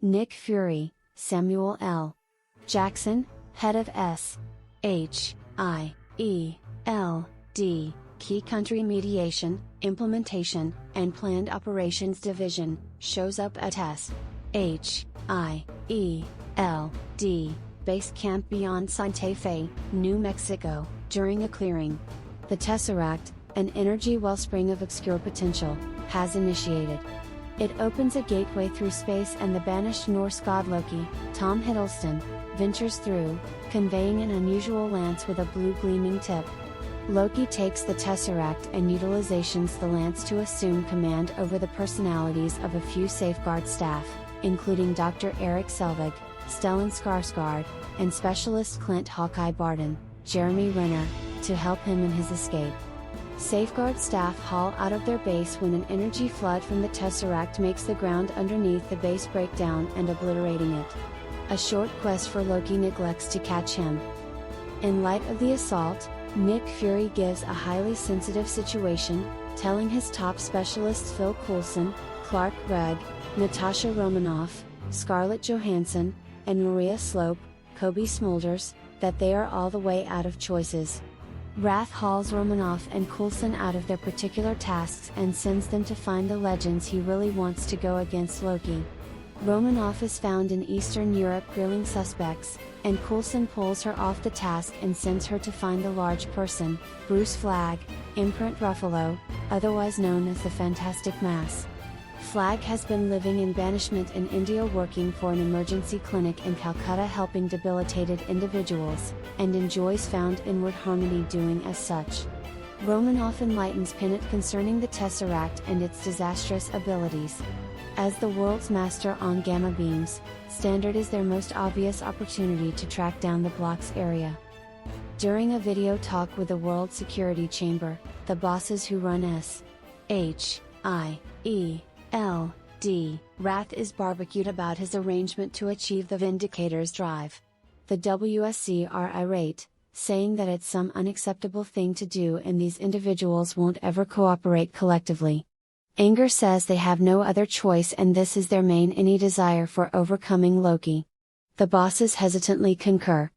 Nick Fury, Samuel L. Jackson, head of S.H.I.E.L.D, Key Country Mediation, Implementation, and Planned Operations Division, shows up at S.H.I.E.L.D base camp beyond Sante Fe, New Mexico, during a clearing. The Tesseract, an energy wellspring of obscure potential, has initiated. It opens a gateway through space, and the banished Norse god Loki, Tom Hiddleston, ventures through, conveying an unusual lance with a blue gleaming tip. Loki takes the Tesseract and utilizations the lance to assume command over the personalities of a few safeguard staff, including Dr. Erik Selvig, Stellan Skarsgård, and Specialist Clint Hawkeye Barton, Jeremy Renner, to help him in his escape. Safeguard staff haul out of their base when an energy flood from the Tesseract makes the ground underneath the base break down and obliterating it. A short quest for Loki neglects to catch him. In light of the assault, Nick Fury gives a highly sensitive situation, telling his top specialists Phil Coulson, Clark Gregg, Natasha Romanoff, Scarlett Johansson, and Maria Slope, Kobe Smulders, that they are all the way out of choices. Wrath hauls Romanoff and Coulson out of their particular tasks and sends them to find the legends he really wants to go against Loki. Romanoff is found in Eastern Europe grilling suspects, and Coulson pulls her off the task and sends her to find the large person, Bruce Flagg, Imprint Ruffalo, otherwise known as the Fantastic Mass. Flagg has been living in banishment in India, working for an emergency clinic in Calcutta helping debilitated individuals, and enjoys found inward harmony doing as such. Romanoff enlightens Pennant concerning the Tesseract and its disastrous abilities. As the world's master on gamma beams, Standard is their most obvious opportunity to track down the block's area. During a video talk with the World Security Chamber, the bosses who run S.H.I.E.L.D, Wrath is barbecued about his arrangement to achieve the Vindicator's drive. The WSC are irate, saying that it's some unacceptable thing to do and these individuals won't ever cooperate collectively. Anger says they have no other choice and this is their main any desire for overcoming Loki. The bosses hesitantly concur.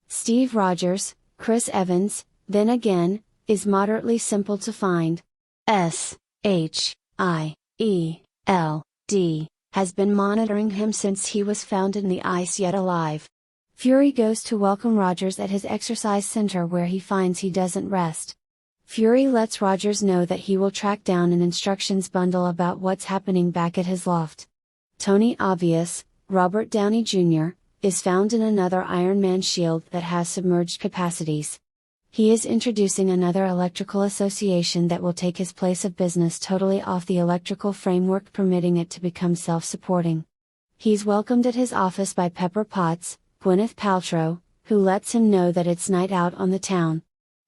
Steve Rogers, Chris Evans, then again, is moderately simple to find. S.H.I.E.L.D, has been monitoring him since he was found in the ice yet alive. Fury goes to welcome Rogers at his exercise center where he finds he doesn't rest. Fury lets Rogers know that he will track down an instructions bundle about what's happening back at his loft. Tony Obvious, Robert Downey Jr., is found in another Iron Man shield that has submerged capacities. He is introducing another electrical association that will take his place of business totally off the electrical framework, permitting it to become self-supporting. He's welcomed at his office by Pepper Potts, Gwyneth Paltrow, who lets him know that it's night out on the town.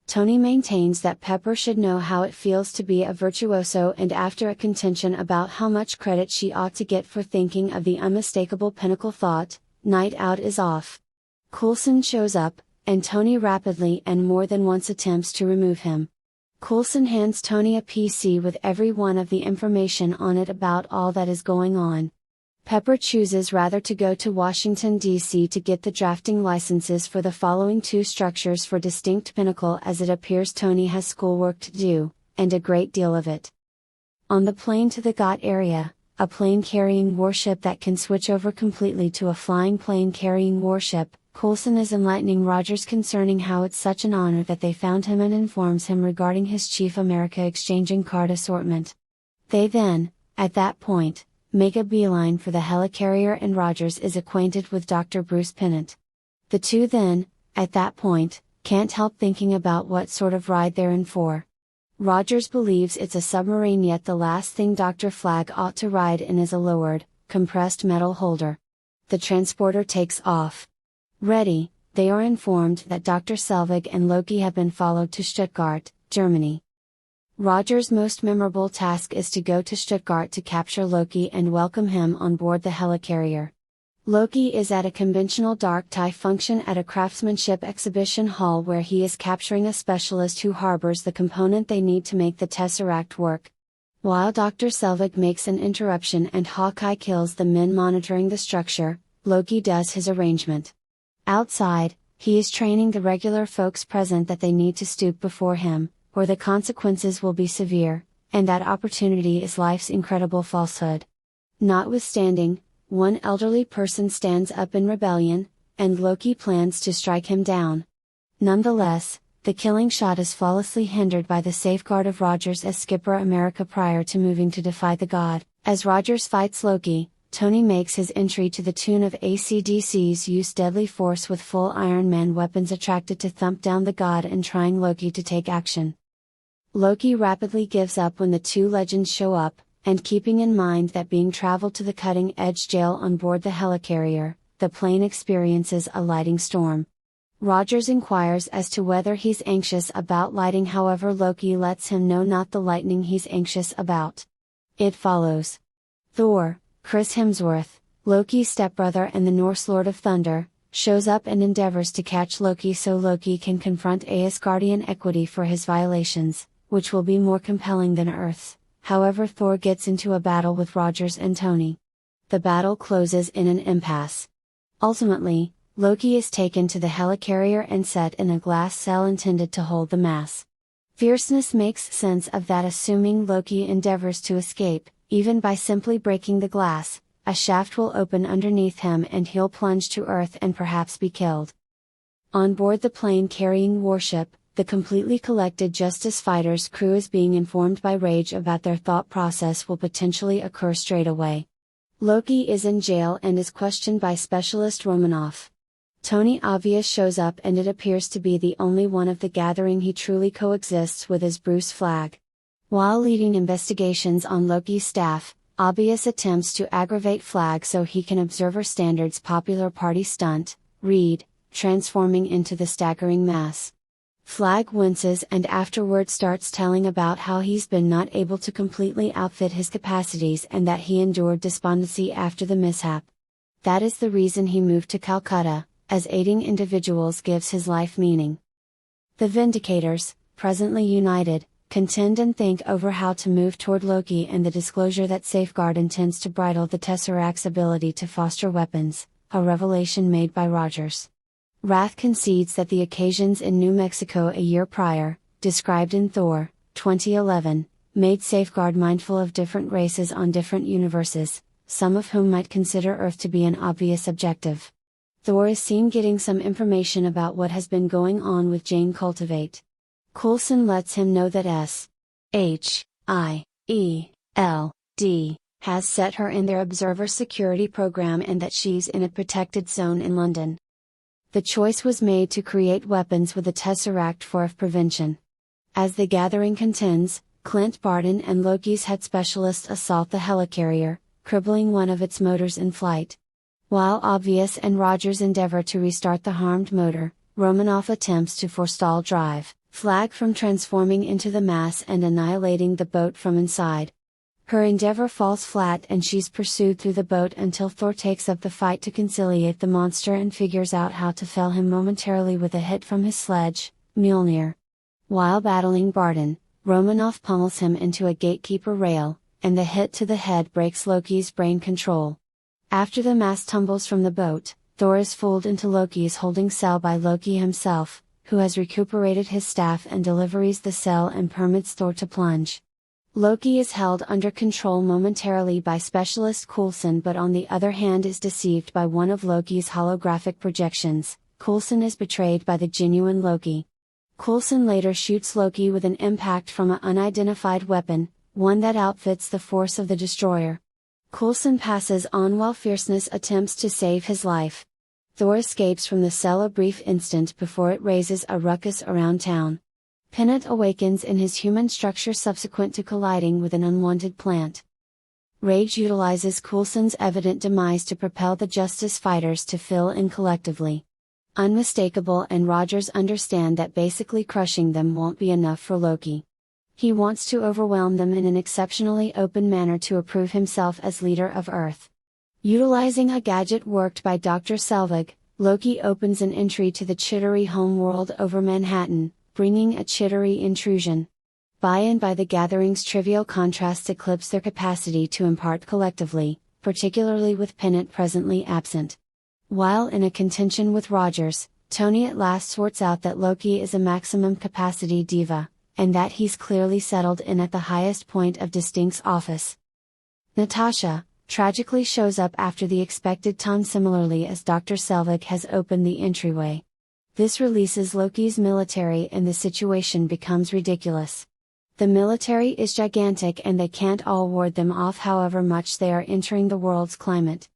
Tony maintains that Pepper should know how it feels to be a virtuoso, and after a contention about how much credit she ought to get for thinking of the unmistakable pinnacle thought, night out is off. Coulson shows up, and Tony rapidly and more than once attempts to remove him. Coulson hands Tony a PC with every one of the information on it about all that is going on. Pepper chooses rather to go to Washington, D.C. to get the drafting licenses for the following two structures for distinct pinnacle, as it appears Tony has schoolwork to do, and a great deal of it. On the plane to the GOT area, a plane carrying warship that can switch over completely to a flying plane carrying warship, Coulson is enlightening Rogers concerning how it's such an honor that they found him and informs him regarding his Chief America exchanging card assortment. They then, at that point, make a beeline for the helicarrier and Rogers is acquainted with Dr. Bruce Pennant. The two then, at that point, can't help thinking about what sort of ride they're in for. Rogers believes it's a submarine, yet the last thing Dr. Flagg ought to ride in is a lowered, compressed metal holder. The transporter takes off. Ready, they are informed that Dr. Selvig and Loki have been followed to Stuttgart, Germany. Rogers' most memorable task is to go to Stuttgart to capture Loki and welcome him on board the helicarrier. Loki is at a conventional dark tie function at a craftsmanship exhibition hall where he is capturing a specialist who harbors the component they need to make the Tesseract work. While Dr. Selvig makes an interruption and Hawkeye kills the men monitoring the structure, Loki does his arrangement. Outside, he is training the regular folks present that they need to stoop before him, or the consequences will be severe, and that opportunity is life's incredible falsehood. Notwithstanding, one elderly person stands up in rebellion, and Loki plans to strike him down. Nonetheless, the killing shot is flawlessly hindered by the safeguard of Rogers as Skipper America prior to moving to defy the god. As Rogers fights Loki, Tony makes his entry to the tune of AC/DC's Use Deadly Force with full Iron Man weapons attracted to thump down the god and trying Loki to take action. Loki rapidly gives up when the two legends show up, and keeping in mind that being traveled to the cutting-edge jail on board the helicarrier, the plane experiences a lighting storm. Rogers inquires as to whether he's anxious about lighting, however Loki lets him know not the lightning he's anxious about. It follows. Thor, Chris Hemsworth, Loki's stepbrother and the Norse Lord of Thunder, shows up and endeavors to catch Loki so Loki can confront Asgardian equity for his violations, which will be more compelling than Earth's. However, Thor gets into a battle with Rogers and Tony. The battle closes in an impasse. Ultimately, Loki is taken to the helicarrier and set in a glass cell intended to hold the mass. Fierceness makes sense of that, assuming Loki endeavors to escape, even by simply breaking the glass, a shaft will open underneath him and he'll plunge to Earth and perhaps be killed. On board the plane-carrying warship, the completely collected Justice Fighter's crew is being informed by Rage about their thought process will potentially occur straight away. Loki is in jail and is questioned by Specialist Romanoff. Tony Obvious shows up and it appears to be the only one of the gathering he truly coexists with as Bruce Flagg. While leading investigations on Loki's staff, Obvious attempts to aggravate Flagg so he can Observer Standard's popular party stunt, Reed, transforming into the staggering mass. Flagg winces and afterward starts telling about how he's been not able to completely outfit his capacities and that he endured despondency after the mishap. That is the reason he moved to Calcutta, as aiding individuals gives his life meaning. The Vindicators, presently united, contend and think over how to move toward Loki and the disclosure that Safeguard intends to bridle the Tesseract's ability to foster weapons, a revelation made by Rogers. Wrath concedes that the occasions in New Mexico a year prior, described in Thor, 2011, made Safeguard mindful of different races on different universes, some of whom might consider Earth to be an obvious objective. Thor is seen getting some information about what has been going on with Jane Cultivate. Coulson lets him know that S.H.I.E.L.D. has set her in their observer security program and that she's in a protected zone in London. The choice was made to create weapons with the Tesseract for prevention. As the gathering contends, Clint, Barton and Loki's head specialist assault the helicarrier, crippling one of its motors in flight. While Obvious and Rogers endeavor to restart the harmed motor, Romanoff attempts to forestall drive Flagg from transforming into the mass and annihilating the boat from inside. Her endeavor falls flat and she's pursued through the boat until Thor takes up the fight to conciliate the monster and figures out how to fell him momentarily with a hit from his sledge, Mjolnir. While battling Barton, Romanoff pummels him into a gatekeeper rail, and the hit to the head breaks Loki's brain control. After the mass tumbles from the boat, Thor is fooled into Loki's holding cell by Loki himself, who has recuperated his staff and delivers the cell and permits Thor to plunge. Loki is held under control momentarily by Specialist Coulson, but on the other hand is deceived by one of Loki's holographic projections. Coulson is betrayed by the genuine Loki. Coulson later shoots Loki with an impact from an unidentified weapon, one that outfits the force of the destroyer. Coulson passes on while Fierceness attempts to save his life. Thor escapes from the cell a brief instant before it raises a ruckus around town. Pennant awakens in his human structure subsequent to colliding with an unwanted plant. Rage utilizes Coulson's evident demise to propel the Justice Fighters to fill in collectively. Unmistakable, and Rogers understand that basically crushing them won't be enough for Loki. He wants to overwhelm them in an exceptionally open manner to approve himself as leader of Earth. Utilizing a gadget worked by Dr. Selvig, Loki opens an entry to the Chittery homeworld over Manhattan, bringing a Chittery intrusion. By and by the gathering's trivial contrasts eclipse their capacity to impart collectively, particularly with Pennant presently absent. While in a contention with Rogers, Tony at last sorts out that Loki is a maximum capacity diva, and that he's clearly settled in at the highest point of Distinct's office. Natasha, tragically shows up after the expected time similarly as Dr. Selvig has opened the entryway. This releases Loki's military and the situation becomes ridiculous. The military is gigantic and they can't all ward them off however much they are entering the world's climate.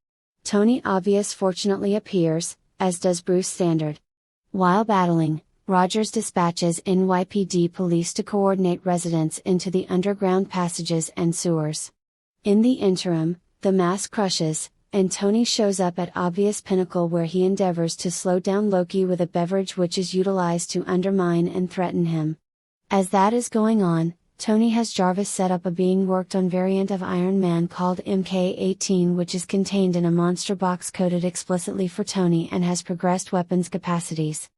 Tony Obvious fortunately appears, as does Bruce Standard. While battling, Rogers dispatches NYPD police to coordinate residents into the underground passages and sewers. In the interim, the mass crushes, and Tony shows up at Obvious Pinnacle where he endeavors to slow down Loki with a beverage which is utilized to undermine and threaten him. As that is going on, Tony has Jarvis set up a being worked on variant of Iron Man called MK-18 which is contained in a monster box coded explicitly for Tony and has progressed weapons capacities.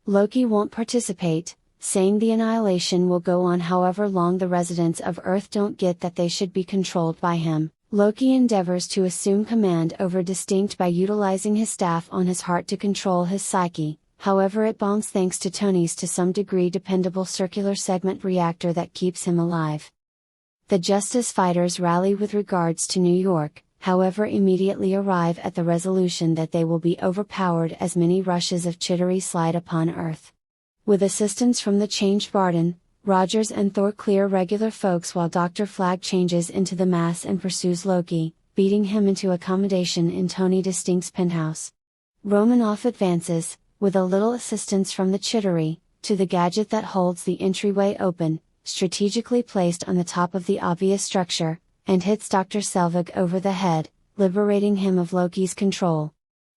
Loki won't participate, saying the annihilation will go on however long the residents of Earth don't get that they should be controlled by him. Loki endeavors to assume command over Distinct by utilizing his staff on his heart to control his psyche, however it bombs thanks to Tony's to some degree dependable circular segment reactor that keeps him alive. The Justice Fighters rally with regards to New York, however immediately arrive at the resolution that they will be overpowered as many rushes of Chittery slide upon Earth. With assistance from the changed Barton, Rogers and Thor clear regular folks while Dr. Flag changes into the mass and pursues Loki, beating him into accommodation in Tony Distinct's penthouse. Romanoff advances, with a little assistance from the Chittery, to the gadget that holds the entryway open, strategically placed on the top of the obvious structure, and hits Dr. Selvig over the head, liberating him of Loki's control.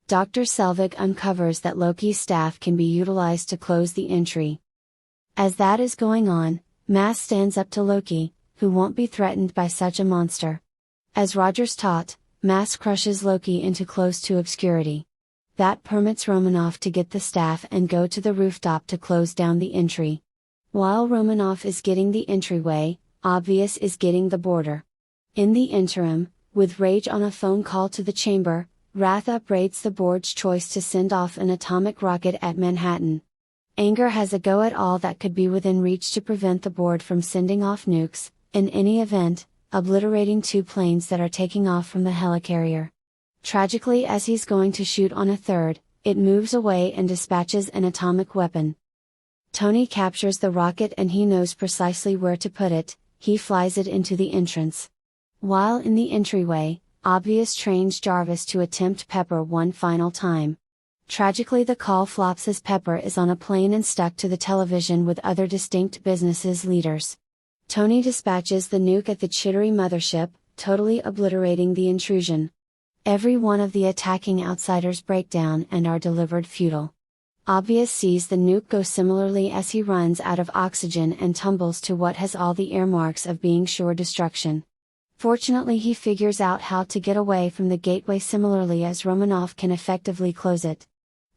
Dr. Selvig uncovers that Loki's staff can be utilized to close the entry. As that is going on, Mass stands up to Loki, who won't be threatened by such a monster. As Rogers taught, Mass crushes Loki into close to obscurity. That permits Romanoff to get the staff and go to the rooftop to close down the entry. While Romanoff is getting the entryway, Obvious is getting the border. In the interim, with Rage on a phone call to the chamber, Wrath upbraids the board's choice to send off an atomic rocket at Manhattan. Anger has a go at all that could be within reach to prevent the board from sending off nukes, in any event, obliterating 2 planes that are taking off from the helicarrier. Tragically, as he's going to shoot on a third, it moves away and dispatches an atomic weapon. Tony captures the rocket and he knows precisely where to put it, he flies it into the entrance. While in the entryway, Obvious trains Jarvis to attempt Pepper one final time. Tragically the call flops as Pepper is on a plane and stuck to the television with other Distinct businesses leaders. Tony dispatches the nuke at the Chittery mothership, totally obliterating the intrusion. Every one of the attacking outsiders break down and are delivered futile. Obvious sees the nuke go similarly as he runs out of oxygen and tumbles to what has all the earmarks of being sure destruction. Fortunately he figures out how to get away from the gateway similarly as Romanoff can effectively close it.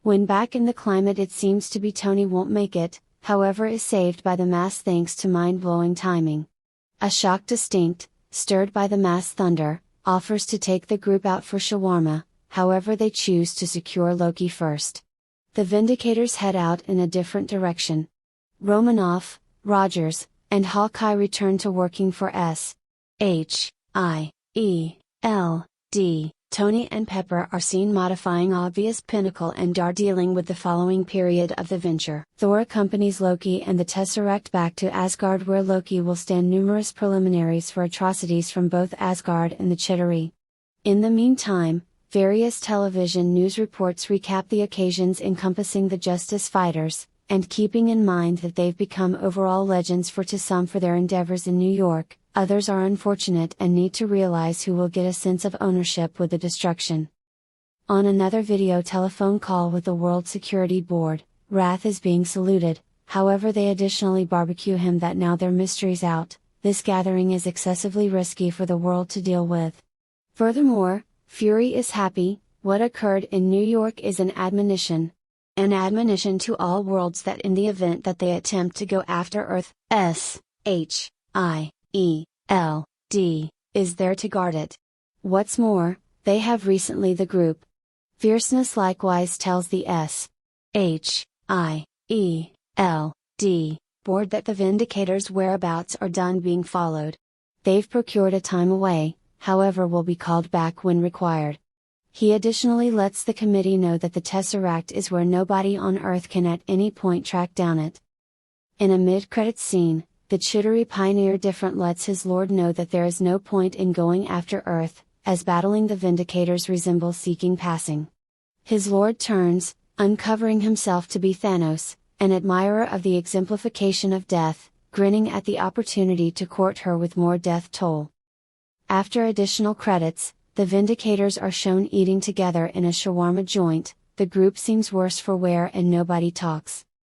When back in the climate it seems to be Tony won't make it, however is saved by the mass thanks to mind-blowing timing. A shocked Distinct, stirred by the mass thunder, offers to take the group out for shawarma, however they choose to secure Loki first. The Vindicators head out in a different direction. Romanoff, Rogers, and Hawkeye return to working for S.H.I.E.L.D. Tony and Pepper are seen modifying Obvious Pinnacle and are dealing with the following period of the venture. Thor accompanies Loki and the Tesseract back to Asgard where Loki will stand numerous preliminaries for atrocities from both Asgard and the Chittery. In the meantime, various television news reports recap the occasions encompassing the Justice Fighters, and keeping in mind that they've become overall legends for some for their endeavors in New York, others are unfortunate and need to realize who will get a sense of ownership with the destruction. On another video telephone call with the World Security Board, Wrath is being saluted, however they additionally barbecue him that now their mystery's out, this gathering is excessively risky for the world to deal with. Furthermore, Fury is happy, what occurred in New York is an admonition. An admonition to all worlds that in the event that they attempt to go after Earth, S.H.I.E.L.D, is there to guard it. What's more, they have recently the group Fierceness likewise tells the S.H.I.E.L.D board that the Vindicator's whereabouts are done being followed. They've procured a time away, however will be called back when required. He additionally lets the committee know that the Tesseract is where nobody on Earth can at any point track down it. In a mid-credits scene, the Chittery Pioneer Different lets his lord know that there is no point in going after Earth, as battling the Vindicators resembles seeking passing. His lord turns, uncovering himself to be Thanos, an admirer of the exemplification of death, grinning at the opportunity to court her with more death toll. After additional credits, the Vindicators are shown eating together in a shawarma joint. The group seems worse for wear and nobody talks.